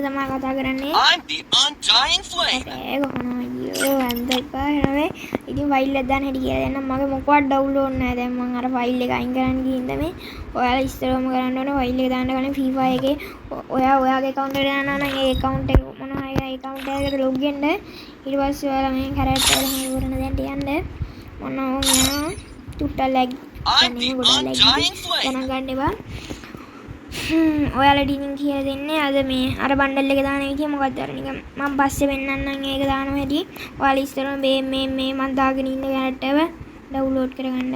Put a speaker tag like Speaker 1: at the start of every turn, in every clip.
Speaker 1: තමයි කතා කරන්නේ.
Speaker 2: I'm the undying flame.
Speaker 1: ඒක කොහොමද අන්දපා හැනේ ඉතින් ෆයිල් එක දාන්න හැටි කියලා දෙන්නම්. මගේ මොකවත් ඩවුන්ලෝඩ් නැහැ. දැන් මම අර ෆයිල් එක අයින් කරන්න ගිහින් මේ ඔයාලා ඉස්සරවම කරන්න ඕනේ ෆයිල් එක දාන්න ගන්නේ FIFA එකේ ඔයාගේ account එකට යනවා නම් ඒ account එක මොනවා හරි account එකකට log වෙන්න. ඊට පස්සේ ඔයාලා මේ කැරක්ටර් එක හොරන දැන්ට යන්න. මොනවා වුණා තුට්ටක් ලැග් ගණන් ගන්න එපා. ඔයාලා ඩිනින් කියලා දෙන්නේ අද මේ අර බණ්ඩල් එක දාන විදිය මොකක්ද අර නිකන් මම පස්සේ වෙන්නන්නම් ඒක දානවා හැටි. ඔයාලා ඉස්සරම මේ මම දාගෙන ඉන්න කැරක්ටර් ඩවුන්ලෝඩ් කරගන්න.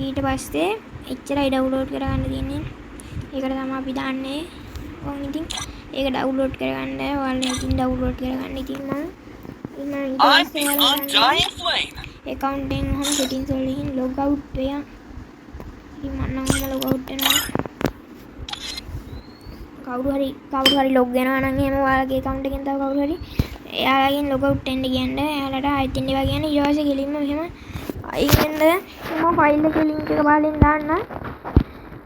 Speaker 1: ඊට පස්සේ එච්චරයි ඩවුන්ලෝඩ් කරගන්න තියෙන්නේ. ඒකට තමයි අපි දාන්නේ. ඔව් ඉතින් ඒක ඩවුන්ලෝඩ් කරගන්න. ඔයාලා ඉතින් ඩවුන්ලෝඩ් කරගන්න. ඉතින් මම
Speaker 2: undying flame.
Speaker 1: account එකෙන් හම් settings වල ගිහින් log out වෙනවා. ඉතින් මම නම් log out වෙනවා. කවුරු හරි log වෙනවා නම් එහෙම ඔයාලගේ account එකෙන් තව කවුරු හරි එයාලගෙන් log out වෙන්න කියන්නේ. එයාලට ආයෙත් එන්න ඒවා කියන්නේ ඊට පස්සේ ගෙලින්ම මෙහෙම අයින් වෙන්න මම ෆයිල් එකේ link එක බලෙන් දාන්න.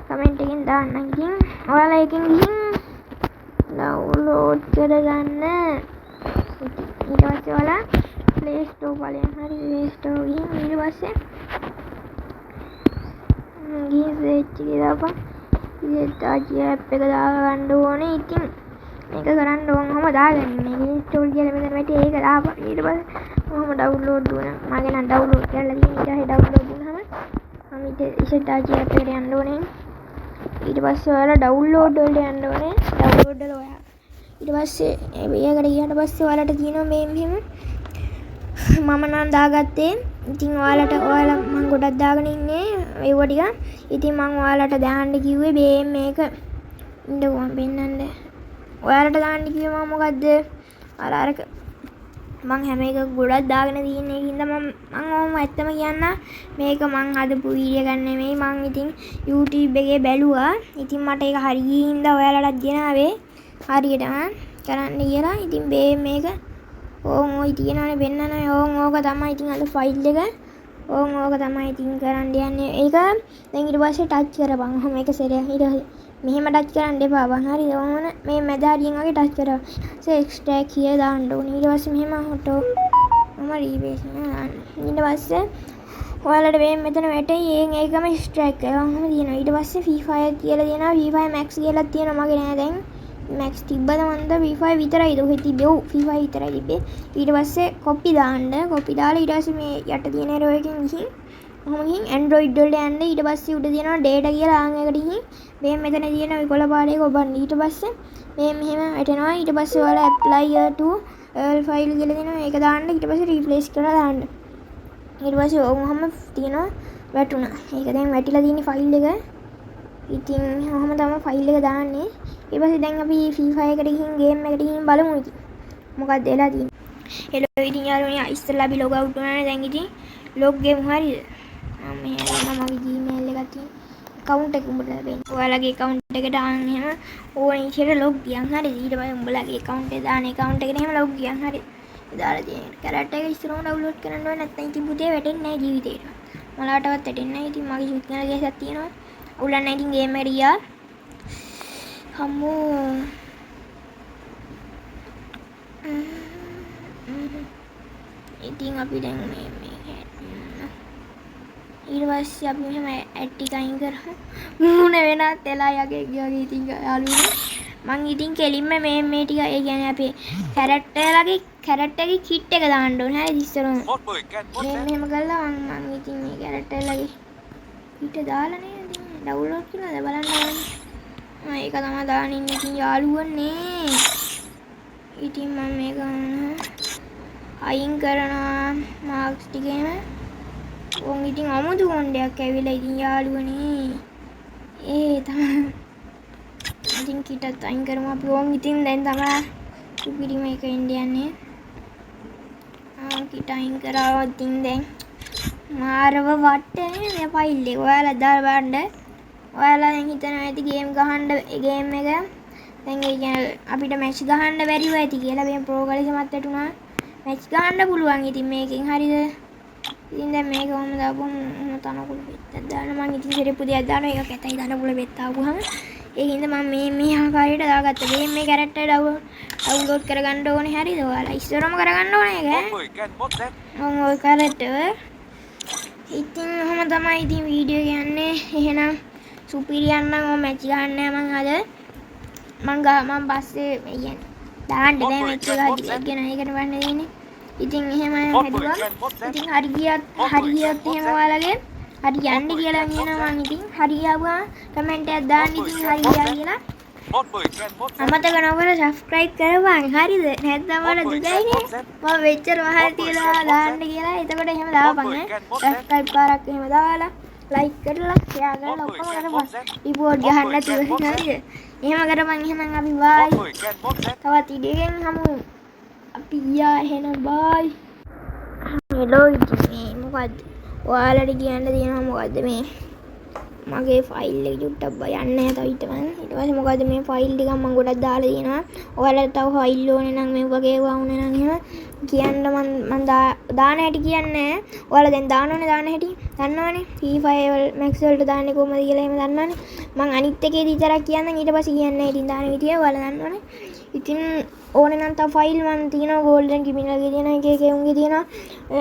Speaker 1: කමෙන්ට් එකෙන් දාන්න. ඉතින් ඔයාලා එකෙන් ගිහින් download කරගන්න. ඊට පස්සේ ඔයාලා Play Store බලෙන් හරි Play Store ගිහින් ඊට පස්සේ ගිහින් search එකේ දාපන්. ඉතින් app එක දාගන්න ඕනේ. ඉතින් මේක කරන්න ඕනම දාගන්න. මේ install කියලා මෙතන වැටි ඒක දාපන්. ඊට පස්සේ මම download දුන්නා. මගේ නම් download කරලා තියෙන. ඊට පස්සේ download දුන්නාම මම ඉතින් app එකට යන්න ඕනේ. ඊට පස්සේ ඔයාලා download වලට යන්න ඕනේ. download වල ඔයා ඊට පස්සේ ඒකට ගියාට පස්සේ ඔයාලට තියෙනවා මේ මෙහෙම මම නම් දාගත්තේ. ඉතින් ඔයාලා මම ගොඩක් දාගෙන ඉන්නේ ඒව ටික. ඉතින් මම ඔයාලට දාන්න කිව්වේ මේක ඉන්නකෝ මම පෙන්නන්න. ඔයාලට දාන්න කිව්වේ මම මොකද්ද? අරක මම හැම එක ගොඩක් දාගෙන තියෙන ඒකින්ද මම ඔහොම ඇත්තම කියන්න මේක මම හදපු වීඩියෝ ගන්න නෙමෙයි. මම ඉතින් YouTube එකේ බැලුවා. ඉතින් මට ඒක හරි ගිහින්ද ඔයාලටත් ගෙනාවේ හරියටම කරන්න කියලා. ඉතින් මේක ඕයි තියනවනේ වෙන්නනේ ඕක තමයි ඉතින් අද ෆයිල් එක ඕක තමයි ඉතින් කරන්න යන්නේ. ඒක දැන් ඊට පස්සේ ටච් කරපන්. ඔහොම එක සැරයක් ඊට මෙහෙම ටච් කරන්න එපා බං. හරිද? ඕන මේ මැද හරියෙන් වගේ ටච් කරපන්. එක්ස්ට්‍රැක්ට් කියලා දාන්න ඕනේ. ඊට පස්සේ මෙහෙම ඔටෝ මම රීබේස් දාන්න. ඊට පස්සේ ඔයාලට මේ මෙතන වැටෙයි ඒකම එක්ස්ට්‍රැක්ට් කරලා ඔහොම තියෙනවා. ඊට පස්සේ FIFA කියලා දෙනවා. FIFA Max කියලා තියෙනවා. මගේ නෑ දැන් Max තිබ්බද මන්ද FIFA විතරයි ඔහෙ තිබ්බේ. ඔව් FIFA විතරයි තිබ්බේ. ඊට පස්සේ කොපි දාන්න. කොපි දාලා ඊට පස්සේ මේ යට තියෙන arrow එකෙන් ගිහින් ඔහොම ගිහින් Android වලට යන්න. ඊට පස්සේ උඩ තියෙනවා data කියලා ආන් එකට ගිහින් මේ මෙතන තියෙන ඔය කොළ පාඩේ කොබන්න. ඊට පස්සේ මේ මෙහෙම වැටෙනවා. ඊට පස්සේ ඔයාලා apply to all file කියලා දෙනවා. ඒක දාන්න. ඊට පස්සේ replace කරලා දාන්න. ඊට පස්සේ ඔහොම තියෙනවා වැටුණා. ඒක දැන් වැටිලා තියෙන ෆයිල් එක. ඉතින් ඔහොම තමයි ෆයිල් එක දාන්නේ. ඊට පස්සේ දැන් අපි FIFA එකට ගිහින් ගේම් එකට ගිහින් බලමු ඉතින් මොකක්ද වෙලා තියෙන්නේ. හෙලෝ ඉතින් යාළුවනේ ඉස්සෙල්ලා අපි ලොග් අවුට් වුණානේ. දැන් ඉතින් ලොග් ගේමු හරියද? මම මෙහෙම මගේ Gmail එකක් තියෙන account එක උඹට ලැබෙන්නේ. ඔයාලගේ account එකට ආන් එහෙම ඕනේ කියලා ලොග් ගියන් හරියද? ඊට පස්සේ උඹලගේ account එක දාන account එකට එහෙම ලොග් ගියන් හරියද? දාලා තියෙන කැරක්ටර් එක ඉස්සරහම ඩවුන්ලෝඩ් කරන්න ඕනේ. නැත්නම් ඉතින් පුතේ වැටෙන්නේ නැහැ ජීවිතේට. මලටවත් වැටෙන්නේ නැහැ. ඉතින් මගේ සිග්නල් ගේසක් තියෙනවා. උලන්න ඉතින් ගේම් එකට ගියා. හම්මෝ ඉතින් අපි දැන් මේ ඊට පස්සේ අපි මෙහෙම ඇඩ් ටික අයින් කරමු. මූණ වෙනත් එලා යගේ ගියගේ ඉතින් යාළුවනේ මං ඉතින් කෙලින්ම මේ ටික ඒ කියන්නේ අපේ කැරක්ටර්ගේ කිට් එක දාන්න ඕනේ. හරි ඉස්සරම මෙහෙම කරලා මං ඉතින් මේ කැරක්ටර්ලගේ කිට් දාලා නේද ඉතින් ඩවුන්ලෝඩ් කරලාද බලන්න ඕනේ. ඒක තමයි දාන්න ඉන්නේ ඉතින් යාළුවනේ. ඉතින් මම මේක අයින් කරනවා මාක්ස් ටිකේම. ඕන් ඉතින් අමුතු කොණ්ඩයක් ඇවිල්ලා ඉතින් යාළුවනේ. ඒ තමයි. ඉතින් කිටත් අයින් කරමු අපි. ඕන් ඉතින් දැන් තමයි සුපිරිම එක ඉන්දියන්නේ. කිට අයින් කරා ඉතින් දැන් මාරව වටේ මේ ෆයිල් එක. ඔයාලා දාලා බලන්න. ඔයාලා දැන් හිතනවා ඇති ගේම් ගහන්න ගේම් එක දැන් ඒ කියන්නේ අපිට මැච් ගහන්න බැරිව ඇති කියලා මේ ප්‍රෝ කලිසමත් වැටුණා. මැච් ගහන්න පුළුවන් ඉතින් මේකෙන් හරිද? ඉතින් දැන් මේක කොහොමද දාපුවම තනකොළ පෙත්තක් දාන්න මම ඉතින් සෙරප්පු දෙයක් දානවා. ඒක කැතයි තනකොළ පෙත්ත ආවම ඒ හින්දා මම මේ ආකාරයට දාගත්තා. ගේම් මේ කැරක්ටර් ඩවුන්ලෝඩ් කරගන්න ඕනේ හරිද? ඔයාලා ඉස්සරම කරගන්න ඕනේ ඒක. මම ඔය කැරක්ටර් ඉතින් ඔහොම තමයි ඉතින් වීඩියෝ කියන්නේ. එහෙනම් සුපිරියන් නම් ඔය මැච් ගන්න නෑ මං පස්සේ කියන්නේ දාන්න බෑ මැච් එක ගැන ඒකට වන්න දෙන්නේ. ඉතින් එහෙම හැදුවා. ඉතින් හරි ගියත් එහෙම ඔයාලගේ හරි යන්න කියලා කියනවා මං. ඉතින් හරි ආවා කමෙන්ට් එකක් දාන්න. ඉතින් හරි ගියා කියලා අමතක නොකර subscribe කරපන් හරිද? නැත්නම් වල දුකයිනේ මම වෙච්චර වහල් තියලා දාන්න කියලා. එතකොට එහෙම දාපන් ඈ. subscribe පාරක් එහෙම දාලා like කරලා share කරලා ඔක්කොම කරපන්. report ගහන්න නැතුව හරිද? එහෙම කරපන්. එහෙනම් අපි bye. තවත් ඉඩකින් හමු. අපි යා එහෙනම් bye. hello ඉතින් මේ මොකද්ද? ඔයාලට කියන්න තියෙනවා මොකද්ද මේ මගේ ෆයිල් එක චුට්ටක් බලන්න නැහැ තව හිටපන්. ඊට පස්සේ මොකද්ද මේ ෆයිල් ටික මම ගොඩක් දාලා තියෙනවා. ඔයාලට තව ෆයිල් ඕනේ නම් මේක ගේවා වුණේ නම් එහෙම කියන්න මම දාන හැටි කියන්නේ. ඔයාලා දැන් දාන්න හැටි දන්නවනේ. Free Fire Max වලට දාන්නේ කොහොමද කියලා එහෙම දන්නවනේ. මම අනිත් එකේ විතරක් කියන්නම් ඊට පස්සේ කියන්නේ ඉතින් දාන විදිය ඔයාලා දන්නවනේ. ඉතින් ඕනේ නම් තව ෆයිල් මම තියෙනවා Golden Criminal ගේ තියෙනවා එක උන්ගේ තියෙනවා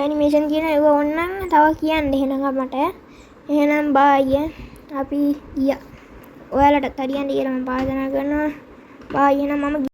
Speaker 1: ඇනිමේෂන් කියන ඒවා ඕන නම් තව කියන්න එහෙනම් මට. එහෙනම් bye. අපි ගියා. ඔයාලටත් හරියන්නේ කියලා මම ප්‍රාර්ථනා කරනවා. bye. එහෙනම් මම